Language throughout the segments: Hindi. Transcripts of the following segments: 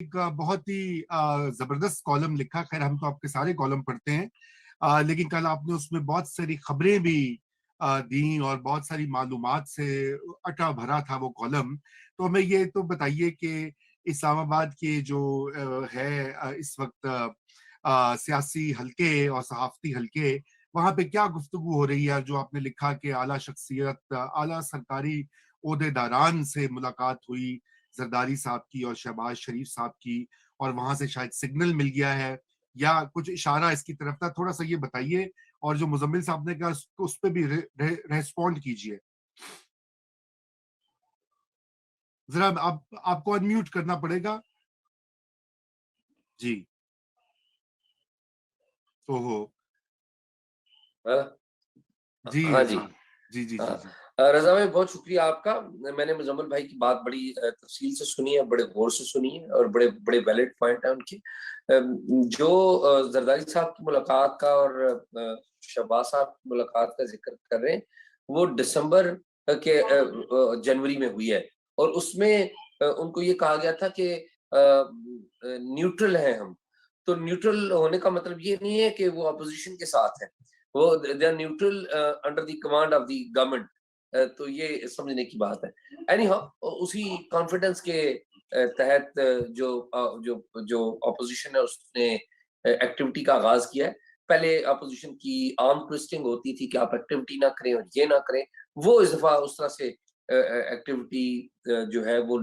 एक बहुत ही जबरदस्त कॉलम लिखा। खैर हम तो आपके सारे कॉलम पढ़ते हैं, लेकिन कल आपने उसमें बहुत सारी खबरें भी दी और बहुत सारी मालूमात से अटा भरा था वो कॉलम। तो हमें ये तो बताइए कि इस्लामाबाद के जो इस वक्त सियासी हलके और सहाफती हलके, वहां पे क्या गुफ्तगू हो रही है? जो आपने लिखा कि आला शख्सियत, आला सरकारी ओहदेदारान से मुलाकात हुई जरदारी साहब की और शहबाज शरीफ साहब की, और वहां से शायद सिग्नल मिल गया है या कुछ इशारा इसकी तरफ था। थोड़ा सा ये बताइए, और जो मुजम्मिल साहब ने कहा उस पर भी रेस्पॉन्ड कीजिए जरा। आपको अनम्यूट करना पड़ेगा जी। ओहो जी। हाँ जी। हाँ जी जी जी जी। रज़ा भाई, बहुत शुक्रिया आपका। मैंने मुज़म्मिल भाई की बात बड़ी तफ़सील से सुनी है, बड़े गौर से सुनी है और बड़े बड़े वैलिड पॉइंट हैं उनके। जो ज़रदारी साहब की मुलाकात का और शहबाज साहब की मुलाकात का ज़िक्र कर रहे हैं, वो दिसंबर के जनवरी में हुई है और उसमें उनको ये कहा गया था कि न्यूट्रल हैं हम। तो न्यूट्रल होने का मतलब ये नहीं है कि वो अपोज़िशन के साथ हैं। वो they are neutral under the command of the government. तो ये समझने की बात है। एनी हाउ, उसी कॉन्फिडेंस के तहत जो जो ऑपोजिशन है उसने एक्टिविटी का आगाज किया है। पहले ऑपोजिशन की आर्म ट्विस्टिंग होती थी कि आप एक्टिविटी ना करें और ये ना करें। वो इस दफा उस तरह से एक्टिविटी जो है वो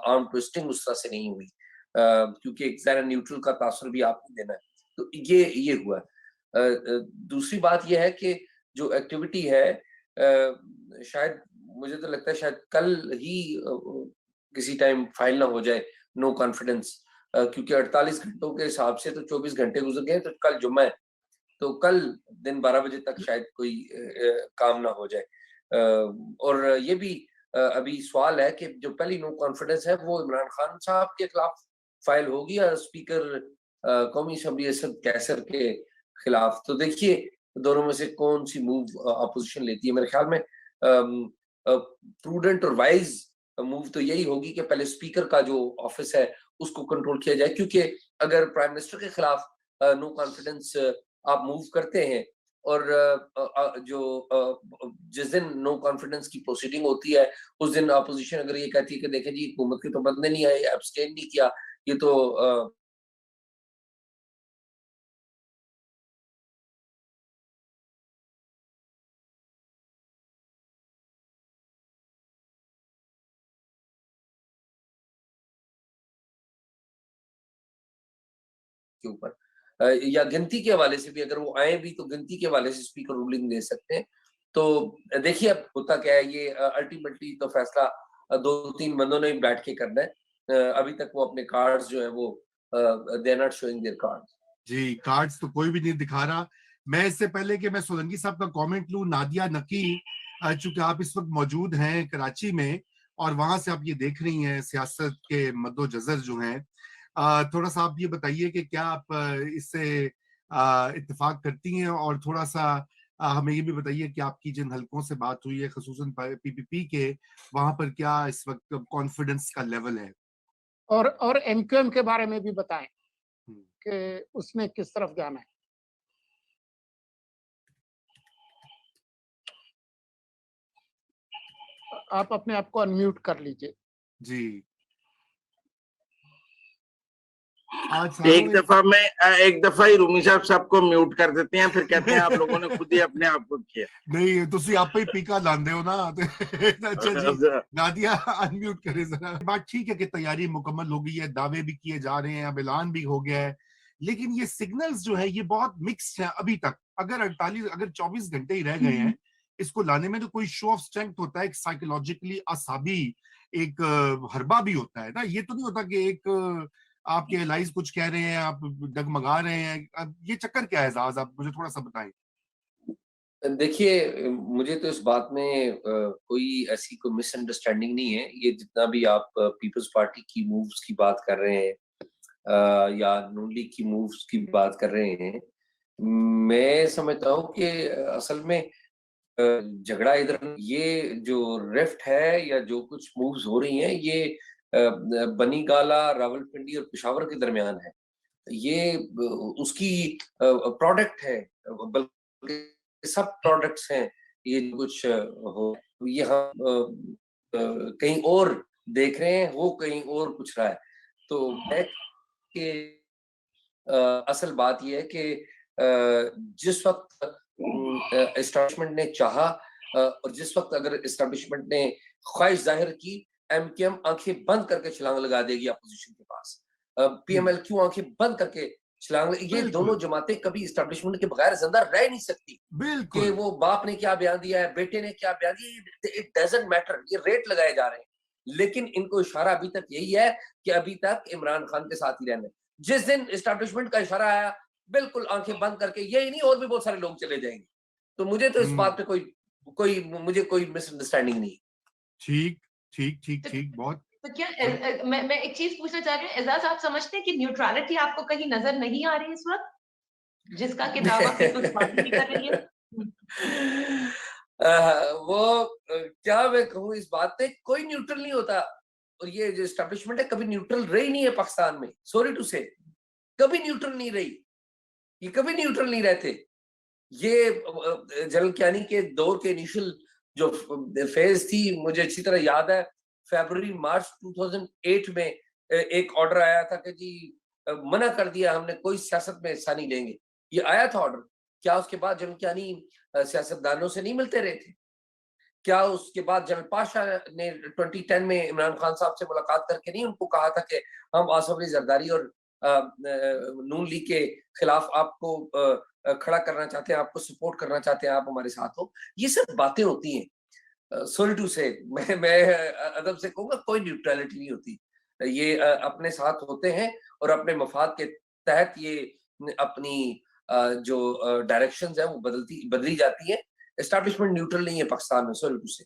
आर्म ट्विस्टिंग उस तरह से नहीं हुई, क्योंकि एक जरा न्यूट्रल का तासुर भी आपको देना है। तो ये हुआ। दूसरी बात ये है कि जो एक्टिविटी है, शायद मुझे तो लगता है शायद कल ही किसी टाइम फाइल ना हो जाए नो कॉन्फिडेंस, क्योंकि 48 घंटों के हिसाब से तो 24 घंटे गुजर गए, तो कल जुम्मा है। तो कल दिन 12 बजे तक शायद कोई काम ना हो जाए। और ये भी अभी सवाल है कि जो पहली नो कॉन्फिडेंस है वो इमरान खान साहब के खिलाफ फाइल होगी या स्पीकर कौमी असम्बली असद कैसर के खिलाफ। तो देखिए दोनों में से कौन सी मूव अपोजिशन लेती है। मेरे ख्याल में प्रूडेंट और वाइज मूव तो यही होगी कि पहले स्पीकर का जो ऑफिस है उसको कंट्रोल किया जाए, क्योंकि अगर प्राइम मिनिस्टर के खिलाफ नो कॉन्फिडेंस आप मूव करते हैं और जिस दिन नो कॉन्फिडेंस की प्रोसीडिंग होती है उस दिन अपोजिशन अगर ये कहती है कि देखें जी हुकूमत के तो बंदे नहीं आए, एब्सटेन नहीं किया, ये तो के ऊपर या गिनती के हवाले से भी अगर वो आए भी तो गिनती के हवाले से स्पीकर रूलिंग दे सकते हैं। तो देखिए अब होता क्या है, ये अल्टीमेटली तो फैसला दो तीन बंदों ने बैठ के करना है। अभी तक वो अपने कार्ड्स जो है वो they are not showing their cards. जी, कार्ड्स तो कोई भी नहीं दिखा रहा। मैं इससे पहले कि मैं सोलंकी साहब का कमेंट लूं, नादिया नकी, चूंकि आप इस वक्त मौजूद हैं कराची में और वहां से आप ये देख रही हैं सियासत के मद्दोजर जो हैं, थोड़ा सा आप ये बताइए कि क्या आप इससे इत्तेफाक करती हैं, और थोड़ा सा हमें ये भी बताइए कि आपकी जिन हलकों से बात हुई है खसूसन पीपीपी के, वहां पर क्या इस वक्त कॉन्फिडेंस का लेवल है? और एमक्यूएम के बारे में भी बताएं हम्म। कि उसमें किस तरफ जाना है। आप अपने आप को अनम्यूट कर लीजिए। जी। आज सारों ने एक दफा ही रूमी साहब को म्यूट कर देते हैं, फिर कहते हैं आप लोगों ने खुद ही अपने आप को किया। नहीं, तुसी आप ही पीका लांदे हो ना। अच्छा जी, नादिया अनम्यूट करे जरा। बात ठीक है कि तैयारी मुकम्मल हो गई है, दावे भी किए जा रहे हैं, अब ऐलान भी हो गया है, लेकिन ये सिग्नल्स जो है ये बहुत मिक्स्ड है अभी तक। अगर 24 घंटे ही रह गए हैं इसको लाने में, तो कोई शो ऑफ स्ट्रेंथ होता है, एक साइकोलॉजिकली असाबी एक हरबा भी होता है ना। ये तो नहीं होता कि एक आपके एलाइज कुछ कह रहे हैं, आप डगमगा रहे हैं। अब ये चक्कर क्या है एजाज, आप मुझे थोड़ा सा बताएं। देखिए मुझे तो इस बात में कोई ऐसी कोई मिसअंडरस्टैंडिंग नहीं है। ये जितना भी आप पीपल्स पार्टी की मूव्स की बात कर रहे हैं या नून लीग की मूव्स की बात कर रहे हैं, मैं समझता हूँ कि असल में झगड़ा इधर ये जो रिफ्ट है या जो कुछ मूव्स हो रही हैं ये बनी गाला, रावलपिंडी और पेशावर के दरमियान है। ये उसकी प्रोडक्ट है, बल्कि सब प्रोडक्ट्स हैं। ये कुछ हो ये हम कहीं और देख रहे हैं, वो कहीं और कुछ रहा है। तो मैं कि असल बात ये है कि जिस वक्त एस्टैब्लिशमेंट ने चाहा और जिस वक्त अगर एस्टैब्लिशमेंट ने ख्वाहिश जाहिर की, एमकेएम आंखें बंद करके छलांग लगा देगी अपोजिशन के पास। पीएमएलक्यू आंखें बंद करके छलांग, ये दोनों जमातें कभी एस्टैब्लिशमेंट के बगैर जिंदा रह नहीं सकती। कि वो बाप ने क्या बयान दिया है, बेटे ने क्या बयान दिया, इट डजंट मैटर, ये रेट लगाए जा रहे हैं। लेकिन इनको इशारा अभी तक यही है कि अभी तक इमरान खान के साथ ही रहना है। जिस दिन एस्टैब्लिशमेंट का इशारा आया, बिल्कुल आंखें बंद करके, यही नहीं और भी बहुत सारे लोग चले जाएंगे। तो मुझे तो इस बात पे मुझे कोई मिसअंडरस्टैंडिंग नहीं। ठीक ठीक ठीक ठीक, बहुत। तो क्या मैं एक चीज पूछना चाह रही हूँ, एजाज, आप समझते हैं कि न्यूट्रलिटी आपको कहीं नजर नहीं आ रही इस वक्त, जिसका कि दावा कुछ पार्टी कर रही है? क्या मैं कहूँ इस बात पे, कोई न्यूट्रल नहीं होता। और ये जो एस्टैब्लिशमेंट है कभी न्यूट्रल रही नहीं है पाकिस्तान में, सॉरी टू से, कभी न्यूट्रल नहीं रही। ये कभी न्यूट्रल नहीं रहते। ये जनरल कियानी के दौर के इनिशियल जो फेज थी, मुझे अच्छी तरह याद है, फरवरी मार्च 2008 में एक ऑर्डर आया था कि जी मना कर दिया हमने, कोई सियासत में हिस्सा नहीं लेंगे। ये आया था ऑर्डर। क्या उसके बाद जनरल कियानी सियासतदानों से नहीं मिलते रहे थे? क्या उसके बाद जनरल पाशा ने 2010 में इमरान खान साहब से मुलाकात करके नहीं उनको कहा था कि हम आसिफ अली जरदारी और नून लीग के खिलाफ आपको खड़ा करना चाहते हैं, आपको सपोर्ट करना चाहते हैं, आप हमारे साथ हो? ये सब बातें होती हैं। सॉरी टू से, मैं अदब से कहूंगा, कोई न्यूट्रलिटी नहीं होती। ये अपने साथ होते हैं और अपने मफाद के तहत ये अपनी जो डायरेक्शंस है वो बदली जाती है। एस्टैब्लिशमेंट न्यूट्रल नहीं है पाकिस्तान में, सॉरी टू से।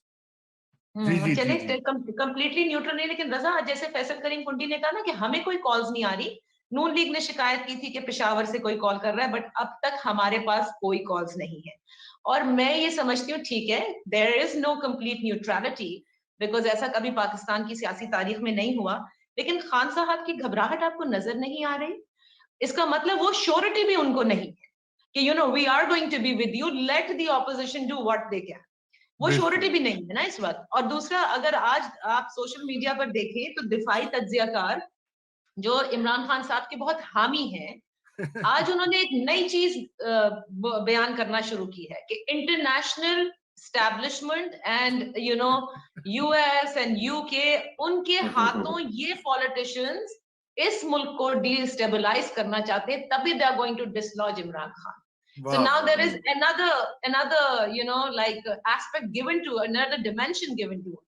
चलिए, कंप्लीटली न्यूट्रल नहीं, लेकिन रजा, जैसे फैसल करीम कुंडी ने कहा ना कि हमें कोई कॉल्स नहीं आ रही, नून लीग ने शिकायत की थी कि पेशावर से कोई कॉल कर रहा है, बट अब तक हमारे पास कोई कॉल्स नहीं है। और मैं ये समझती हूँ, ठीक है, there is no complete neutrality, because ऐसा कभी पाकिस्तान की सियासी तारीख में नहीं हुआ। लेकिन खान साहब की घबराहट आपको नजर नहीं आ रही? इसका मतलब वो श्योरिटी भी उनको नहीं है कि we are going to be with you, let the opposition do what they can. वो श्योरिटी भी नहीं है ना इस वक्त। और दूसरा, अगर आज आप सोशल मीडिया पर देखें तो दिफाई तज्जियाकार जो इमरान खान साहब के बहुत हामी हैं, आज उन्होंने एक नई चीज बयान करना शुरू की है कि international establishment and US and UK, उनके हाथों ये पॉलिटिशियंस इस मुल्क को डिस्टेबलाइज करना चाहते हैं, तभी they are going to dislodge Imran Khan. So now there is another like aspect given to, another dimension given to us.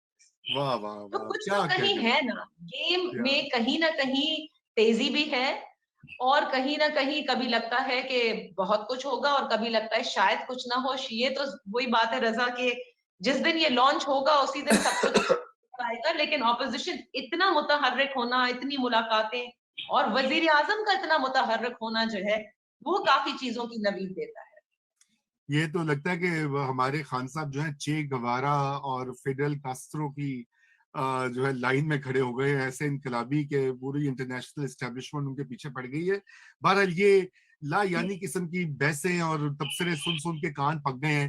वाह वाह तो वाह, कुछ क्या तो कहीं है ना, गेम में कहीं ना कहीं तेजी भी है, और कहीं ना कहीं कभी लगता है कि बहुत कुछ होगा और कभी लगता है शायद कुछ ना हो। ये तो वही बात है रजा के, जिस दिन ये लॉन्च होगा उसी दिन सब कुछ आएगा। लेकिन ऑपोजिशन इतना मुतहर्रिक होना, इतनी मुलाकातें और वजीर आजम का इतना मुतहर्रिक होना जो है, वो काफी चीजों की नवीद देता है। ये तो लगता है कि हमारे खान साहब जो है चे गवारा और फिडेल कास्ट्रो की जो है लाइन में खड़े हो गए, ऐसे इनकलाबी के पूरी इंटरनेशनल एस्टेब्लिशमेंट उनके पीछे पड़ गई है। बहरहाल ये ला यानी किस्म की बहसें और तबसरे सुन सुन के कान पक गए हैं।